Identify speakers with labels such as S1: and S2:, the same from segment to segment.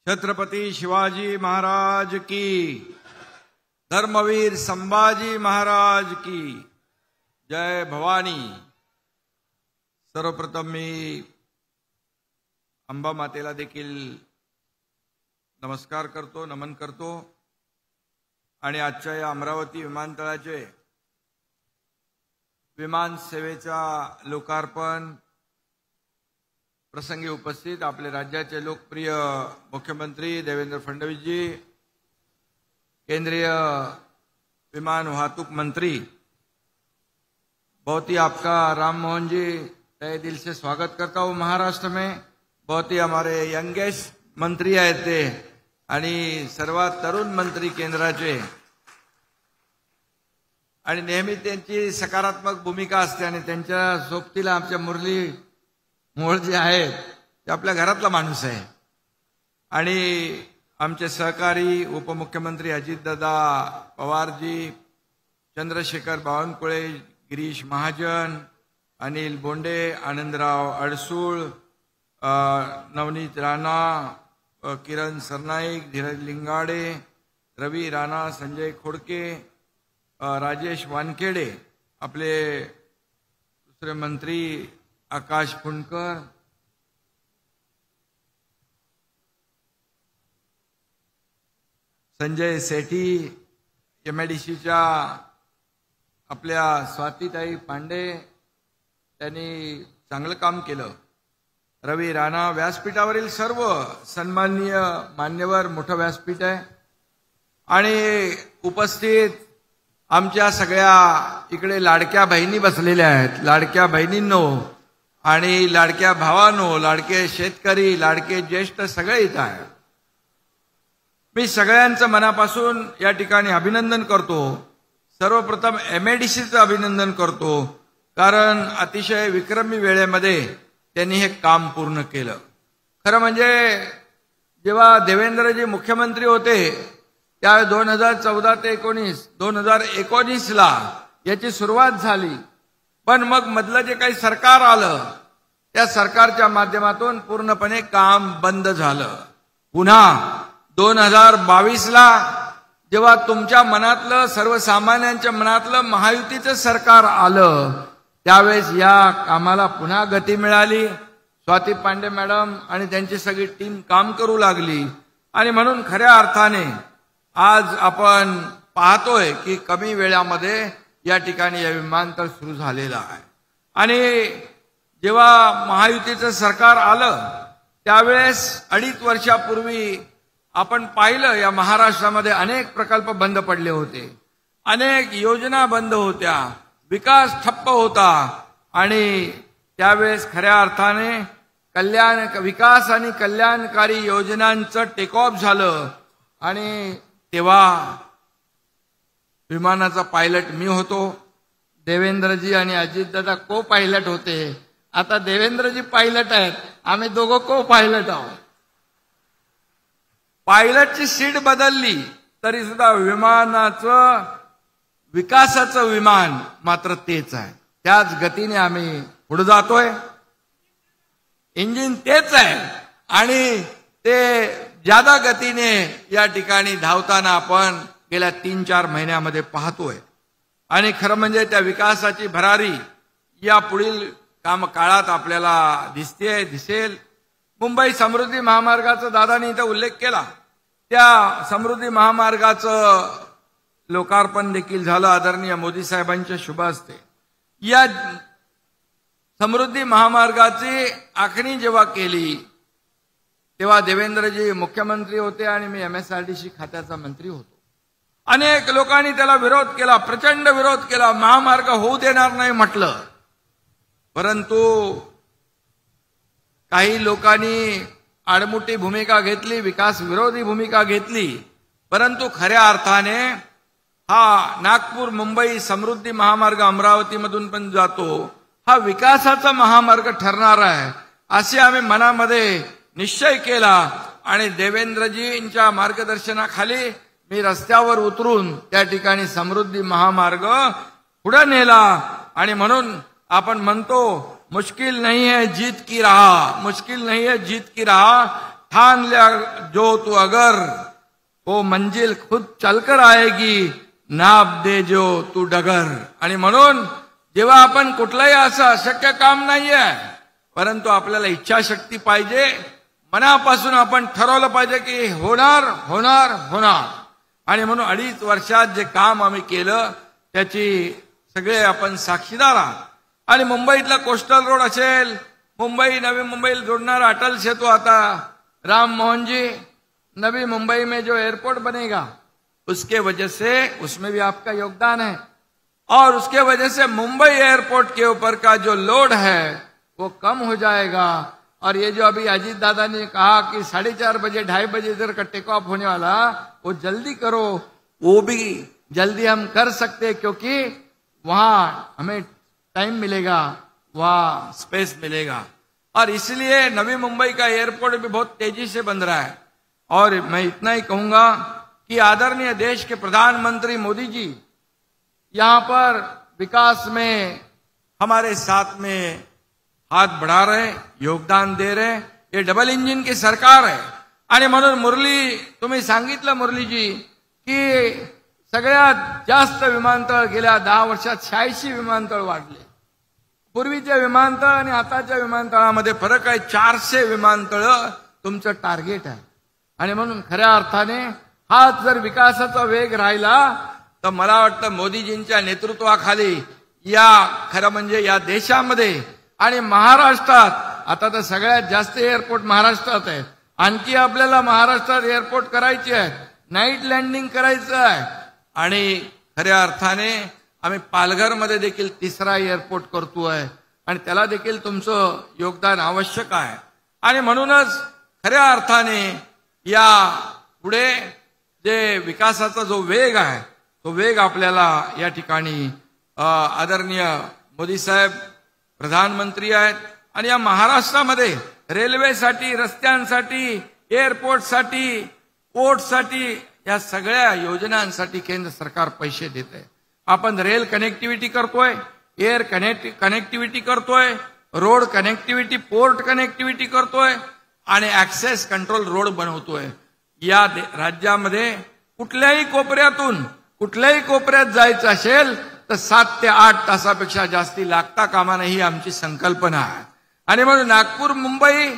S1: छत्रपती शिवाजी महाराज की, धर्मवीर संभाजी महाराज की जय भवानी। सर्वप्रथम मी अंबा मातेला देखील नमस्कार करतो, नमन करतो आणि आजच्या या अमरावती विमानतळाचे विमान सेवेचा लोकार्पण प्रसंगी उपस्थित आपले राज्याचे लोकप्रिय मुख्यमंत्री देवेंद्र फडणवीस जी, केंद्रीय विमान वाहतूक मंत्री, बहुत ही आपका राम मोहन जी तहे दिल से स्वागत करता हूँ महाराष्ट्र में। बहुत ही हमारे यंगेस्ट मंत्री आहेत ते आणि सर्वात तरुण मंत्री केंद्राचे आणि नेहमी त्यांची सकारात्मक भूमिका असते आणि त्यांच्या सोबतीला आमच्या मुरली मोळ जे आहेत ते आपल्या घरातला माणूस आहे आणि आमचे सहकारी उपमुख्यमंत्री अजितदादा पवारजी, चंद्रशेखर बावनकुळे, गिरीश महाजन, अनिल बोंडे, आनंदराव अडसूळ, नवनीत राणा, किरण सरनाईक, धीरज लिंगाडे, रवी राणा, संजय खोडके, राजेश वानखेडे, आपले दुसरे मंत्री आकाश पुणकर, संजय सेठी, एमआयडीसीच्या आपल्या स्वातीताई पांडे, त्यांनी चांगलं काम केलं। रवी राणा, व्यासपीठावरील सर्व सन्माननीय मान्यवर, मोठं व्यासपीठ आहे आणि उपस्थित आमच्या सगळ्या इकडे लाडक्या बहिणी बसलेल्या आहेत। लाडक्या बहिणींनो आणि लाडक्या भावांनो, लाडके शेतकरी, लाडके ज्येष्ठ सगळे इथं आहेत। मी सगळ्यांचं मनापासून या ठिकाणी अभिनंदन करतो। सर्वप्रथम एमआयडीसीचं अभिनंदन करतो, कारण अतिशय विक्रमी वेळेमध्ये त्यांनी हे काम पूर्ण केलं। खरं म्हणजे जेव्हा देवेंद्रजी मुख्यमंत्री होते त्या 2014 ते 2019ला याची सुरुवात झाली, पण मग मधलं जे काही सरकार आलं त्या सरकारच्या माध्यमातून पूर्णपणे काम बंद झालं। पुन्हा 2022ला जेव्हा तुमच्या मनातलं, सर्वसामान्यांच्या मनातलं महायुतीचं सरकार आलं त्यावेळेस या कामाला पुन्हा गती मिळाली। स्वाती पांडे मॅडम आणि त्यांची सगळी टीम काम करू लागली आणि म्हणून खऱ्या अर्थाने आज आपण पाहतोय की कमी वेळामध्ये या ठिकाणी या विमानतळ सुरू झालेलं आहे। आणि जेव्हा महायुतीचं सरकार आलं त्यावेळेस 2.5 वर्षापूर्वी आपण पाहिलं या महाराष्ट्रामध्ये अनेक प्रकल्प बंद पडले होते, अनेक योजना बंद होत्या, विकास ठप्प होता आणि त्यावेळेस खऱ्या अर्थाने विकास आणि कल्याणकारी योजनांचं टेक ऑफ झालं आणि तेव्हा विमानाचा पायलट मी होतो, देवेंद्रजी आणि अजितदादा को पायलट होते। आता देवेंद्रजी पायलट आहेत, आम्ही दोघं को पायलट आहोत। पायलटची सीट बदलली तरी सुद्धा विमानाचं विकासाचं विमान मात्र तेच आहे, त्याच गतीने आम्ही पुढे जातोय। इंजिन तेच आहे आणि ते ज्यादा गतीने या ठिकाणी धावताना आपण गेल्या 3-4 महिन्यामध्ये पाहतोय आणि खरं म्हणजे त्या विकासाची भरारी या पुढील काळात आपल्याला दिसेल। मुंबई समृद्धी महामार्गाचा दादांनी इथं उल्लेख केला, त्या समृद्धी महामार्गाचं लोकार्पण देखील झालं आदरणीय मोदी साहेबांच्या शुभ हस्ते। या समृद्धी महामार्गाची आखणी जेव्हा केली तेव्हा देवेंद्रजी मुख्यमंत्री होते आणि मी MSRDC खात्याचा मंत्री होतो। अनेक लोकांनी त्याला विरोध केला, प्रचंड विरोध केला, महामार्ग होऊ देणार नाही म्हटलं, परंतु काही लोकांनी आडमुठी भूमिका घेतली, विकास विरोधी भूमिका घेतली, परंतु खऱ्या अर्थाने हा नागपूर मुंबई समृद्धी महामार्ग अमरावतीमधून पण जातो, हा विकासाचा महामार्ग ठरणार आहे असे आम्ही मनामध्ये निश्चय केला आणि देवेंद्रजींच्या मार्गदर्शनाखाली मी रस्त्यावर उतरून त्या ठिकाणी समृद्धी महामार्ग पुढे नेला आणि म्हणून आपण म्हणतो मुश्किल नहीं है जीत की राह, मुश्किल नहीं है जीत की राह, ठान लिया जो तू अगर, वो मंजिल खुद चलकर आएगी, नाप दे जो तू डगर. आणि म्हणून जेव्हा आपण कुठलाही असं अशक्य काम नाहीये, परंतु आपल्याला इच्छाशक्ती पाहिजे, मनापासून आपण ठरवलं पाहिजे की होणार होणार होणार. आणि म्हणून 2.5 वर्षात जे काम आम्ही केलं त्याची सगळे आपण साक्षीदार आहात. आणि मुंबईतला कोस्टल रोड असेल, मुंबई नवी मुंबईला जोड़नारा अटल सेतु आता, राम मोहन जी, नवी मुंबई में जो एयरपोर्ट बनेगा उसके वजह से उसमें भी आपका योगदान है. और उसके वजह से मुंबई एयरपोर्ट के ऊपर का जो लोड है वो कम हो जाएगा. और ये जो अभी अजीत दादा ने कहा कि 4:30 बजे 2:30 बजे इधर का टेक ऑफ होने वाला, वो जल्दी करो, वो भी जल्दी हम कर सकते, क्योंकि वहां हमें टाइम मिलेगा, वहां स्पेस मिलेगा. और इसलिए नवी मुंबई का एयरपोर्ट भी बहुत तेजी से बन रहा है. और मैं इतना ही कहूंगा कि आदरणीय देश के प्रधानमंत्री मोदी जी यहां पर विकास में हमारे साथ में हात बढ़ा रहे, योगदान दे रहे. ये डबल इंजिन की सरकार आहे. आणि म्हणून मुरली, तुम्ही सांगितलं मुरलीजी की सगळ्यात जास्त विमानतळ गेल्या 10 वर्षात 86 विमानतळ वाढले. पूर्वीच्या विमानतळ आणि आताच्या विमानतळामध्ये फरक आहे. 400 विमानतळ तुमचं टार्गेट आहे. आणि म्हणून खऱ्या अर्थाने हाच जर विकासाचा वेग राहिला तर मला वाटतं मोदीजींच्या नेतृत्वाखाली या खरं म्हणजे या देशामध्ये आणि महाराष्ट्रात, आता तर सगळ्यात जास्त एअरपोर्ट महाराष्ट्रात आहे, आणखी आपल्याला महाराष्ट्रात एअरपोर्ट करायचे आहे, नाईट लँडिंग करायचं आहे. आणि खऱ्या अर्थाने आम्ही पालघरमध्ये देखील 3रा एअरपोर्ट करतोय आणि त्याला देखील तुमचं योगदान आवश्यक आहे. आणि म्हणूनच खऱ्या अर्थाने या पुढे जे विकासाचा जो वेग आहे तो वेग आपल्याला या ठिकाणी आदरणीय मोदी साहेब प्रधानमंत्री आहेत. आणि या महाराष्ट्रामध्ये रेल्वेसाठी, रस्त्यांसाठी, एअरपोर्टसाठी, पोर्टसाठी, या सगळ्या योजनांसाठी केंद्र सरकार पैसे देते. आपण रेल कनेक्टिव्हिटी करतोय, एअर कनेक्टिव्हिटी करतोय, रोड कनेक्टिव्हिटी, पोर्ट कनेक्टिव्हिटी करतोय आणि ऍक्सेस कंट्रोल रोड बनवतोय. या राज्यामध्ये कुठल्याही कोपऱ्यातून कुठल्याही कोपऱ्यात जायचं असेल तर 7 ते 8 तासापेक्षा जास्ती लागता कामा नये, ही आमची संकल्पना आहे. आणि म्हणून नागपूर मुंबई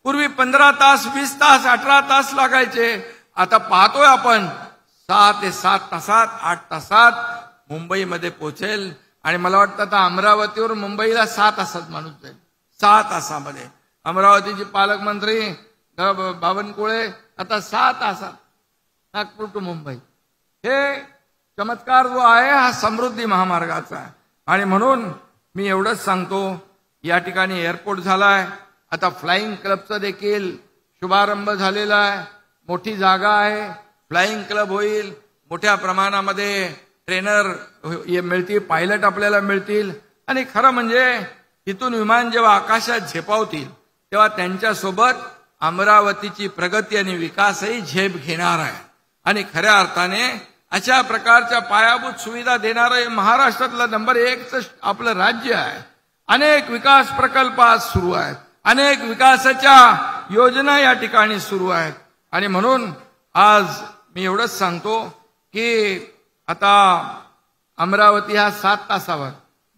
S1: पूर्वी 15 तास, 20 तास, 18 तास लागायचे. आता पाहतोय आपण 6 ते 7 तासात, 8 तासात मुंबईमध्ये पोहोचेल. आणि मला वाटतं आता अमरावतीवर मुंबईला 6 तासात माणूस जाईल. 6 तासामध्ये अमरावतीचे पालकमंत्री बावनकुळे आता 6 तासात नागपूर टू मुंबई. हे चमत्कार जो आहे हा समृद्धी महामार्गाचा आहे. आणि म्हणून मी एवढंच सांगतो, या ठिकाणी एअरपोर्ट झालाय, आता फ्लाइंग क्लबचा देखील शुभारंभ झालेला आहे. मोठी जागा आहे, फ्लाइंग क्लब होईल, मोठ्या प्रमाणामध्ये ट्रेनर मिळतील, पायलट आपल्याला मिळतील. आणि खरं म्हणजे तिथून विमान जेव्हा आकाशात झेपावतील तेव्हा त्यांच्यासोबत अमरावतीची प्रगती आणि विकासही झेप घेणार आहे. आणि खऱ्या अर्थाने अशा प्रकारच्या पायाभूत सुविधा देणारं महाराष्ट्रातलं नंबर 1चं आपलं राज्य आहे. अनेक विकास प्रकल्प आज सुरू आहेत, अनेक विकासाच्या योजना या ठिकाणी सुरू आहेत. आणि म्हणून आज मी एवढंच सांगतो की आता अमरावती हा 7 तासावर,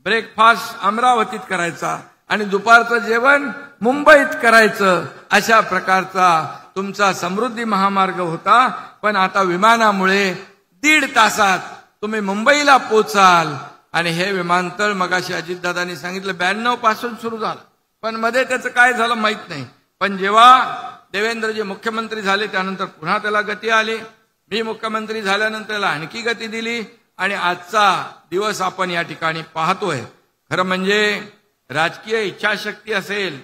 S1: ब्रेकफास्ट अमरावतीत करायचा आणि दुपारचं जेवण मुंबईत करायचं, अशा प्रकारचा तुमचा समृद्धी महामार्ग होता. पण आता विमानामुळे 1.5 तासात तुम्ही मुंबईला पोचाल. आणि हे विमानतळ मगाशी अजितदादांनी सांगितलं 92 पासून सुरू झालं, पण मध्ये त्याचं काय झालं माहित नाही. पण जेव्हा देवेंद्रजी मुख्यमंत्री झाले त्यानंतर पुन्हा त्याला गती आली. मी मुख्यमंत्री झाल्यानंतर त्याला आणखी गती दिली. आणि आजचा दिवस आपण या ठिकाणी पाहतोय. खरं म्हणजे राजकीय इच्छाशक्ती असेल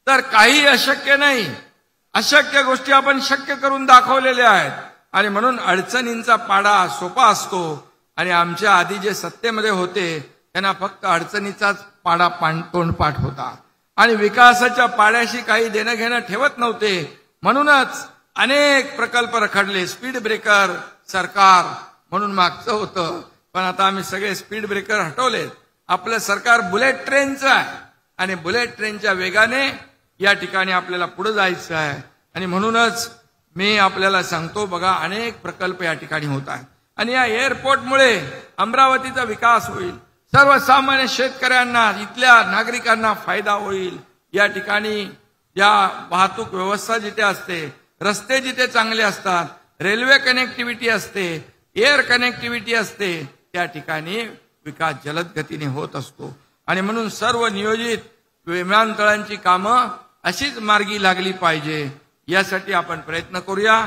S1: तर काही अशक्य नाही. अशक्य गोष्टी आपण शक्य करून दाखवलेल्या आहेत. आणि म्हणून अडचणींचा पाडा सोपा असतो. आणि आमच्या आधी जे सत्तेमध्ये होते त्यांना फक्त अडचणीचाच पाडा तोंडपाठ होता आणि विकासाच्या पाड्याशी काही देणं घेणं ठेवत नव्हते. म्हणूनच अनेक प्रकल्प रखडले. स्पीड ब्रेकर सरकार म्हणून मागचं होतं, पण आता आम्ही सगळे स्पीड ब्रेकर हटवलेत. आपलं सरकार बुलेट ट्रेनचं आहे आणि बुलेट ट्रेनच्या वेगाने या ठिकाणी आपल्याला पुढे जायचं आहे. आणि म्हणूनच मी आपल्याला सांगतो, बघा अनेक प्रकल्प या ठिकाणी होत आहेत आणि या एअरपोर्टमुळे अमरावतीचा विकास होईल, सर्वसामान्य शेतकऱ्यांना, इथल्या नागरिकांना फायदा होईल. या ठिकाणी या वाहतूक व्यवस्था जिथे असते, रस्ते जिथे चांगले असतात, रेल्वे कनेक्टिव्हिटी असते, एअर कनेक्टिव्हिटी असते, त्या ठिकाणी विकास जलद गतीने होत असतो. आणि म्हणून सर्व नियोजित विमानतळांची कामं अशीच मार्गी लागली पाहिजे, यासाठी आपण प्रयत्न करूया.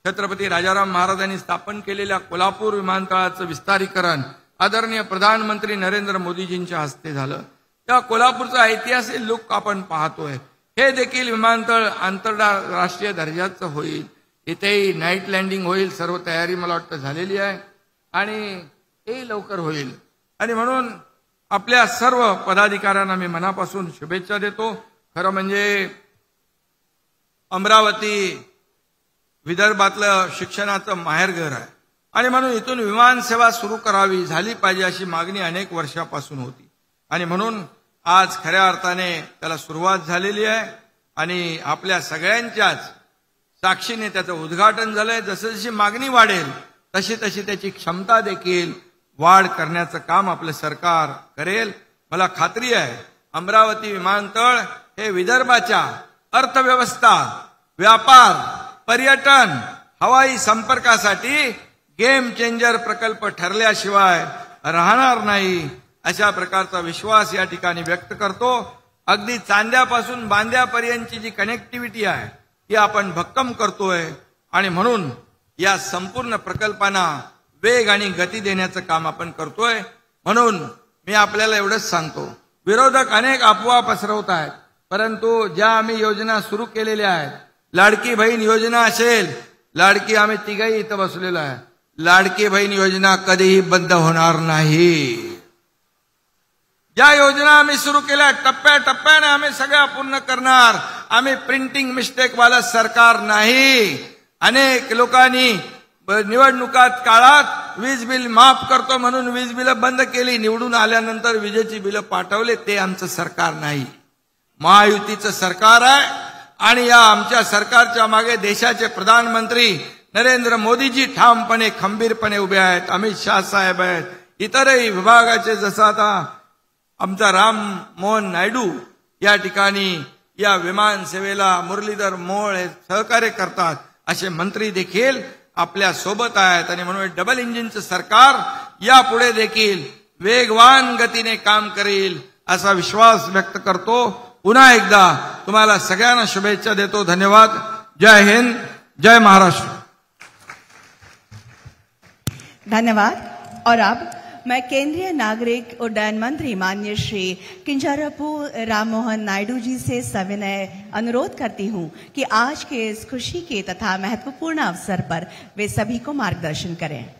S1: छत्रपती राजाराम महाराजांनी स्थापन केलेल्या कोल्हापूर विमानतळाचं विस्तारीकरण आदरणीय प्रधानमंत्री नरेंद्र मोदीजींच्या हस्ते झालं. त्या कोल्हापूरचा ऐतिहासिक लुक आपण पाहतोय. हे देखील विमानतळ आंतरराष्ट्रीय दर्जाचं होईल. इथेही नाईट लँडिंग होईल. सर्व तयारी मला वाटतं झालेली आहे आणि हे लवकर होईल. आणि म्हणून आपल्या सर्व पदाधिकाऱ्यांना मी मनापासून शुभेच्छा देतो. खरं म्हणजे अमरावती विदर्भातलं शिक्षणाचं माहेरघर आहे आणि म्हणून इथून विमानसेवा सुरू करावी, झाली पाहिजे अशी मागणी अनेक वर्षापासून होती. आणि म्हणून आज खऱ्या अर्थाने त्याला सुरुवात झालेली आहे आणि आपल्या सगळ्यांच्याच साक्षीने त्याचं उद्घाटन झालंय. जशी मागणी वाढेल तशी तशी त्याची क्षमता देखील वाढ करण्याचं काम आपलं सरकार करेल. मला खात्री आहे अमरावती विमानतळ हे विदर्भाच्या अर्थव्यवस्था, व्यापार, पर्यटन, हवाई संपर्कासाठी गेम चेंजर प्रकल्प ठरल्याशिवाय राहणार नाही, अशा प्रकारचा विश्वास या ठिकाणी व्यक्त करतो. अगदी चांद्यापासून बांद्यापर्यंतची जी कनेक्टिव्हिटी आहे ती आपण भक्कम करतोय आणि म्हणून या संपूर्ण प्रकल्पांना वेग आणि गती देण्याचं काम आपण करतोय. म्हणून मी आपल्याला एवढंच सांगतो, विरोधक अनेक अफवा पसरवत आहेत, परंतु ज्या आम्ही योजना सुरू केलेल्या आहेत, लाडकी बहीण योजना असेल, लाडकी आम्ही तिघही इथं बसलेलो आहे, लाडकी बहीण योजना कधीही बंद होणार नाही. ज्या योजना आम्ही सुरू केल्या टप्प्याटप्प्याने आम्ही सगळ्या पूर्ण करणार. आम्ही प्रिंटिंग मिस्टेक वाला सरकार नाही. अनेक लोकांनी निवडणुकात काळात वीज बिल माफ करतो म्हणून वीज बिल बंद केली, निवडून आल्यानंतर विजेची बिल पाठवले. ते आमचं सरकार नाही, महायुतीचं सरकार आहे. आणि या आमच्या सरकारच्या मागे देशाचे प्रधानमंत्री नरेंद्र मोदीजी ठामपणे खंबीरपणे उभे आहेत. अमित शाह साहेब आहेत, इतरही विभागाचे, जसं आता आमचा राम मोहन नायडू या ठिकाणी या विमान सेवेला मुरलीधर मोळ हे सहकार्य करतात, असे मंत्री देखील आपल्या सोबत आहेत. आणि म्हणून डबल इंजिनचं सरकार यापुढे देखील वेगवान गतीने काम करेल असा विश्वास व्यक्त करतो. पुन्हा एकदा तुम्हाला सगळ्यांना शुभेच्छा देतो. धन्यवाद. जय हिंद, जय महाराष्ट्र.
S2: धन्यवाद. और अब मैं केंद्रीय नागरिक उड्डयन मंत्री माननीय श्री किंजरापू राम मोहन नायडू जी से सविनय अनुरोध करती हूं कि आज के इस खुशी के तथा महत्वपूर्ण अवसर पर वे सभी को मार्गदर्शन करें.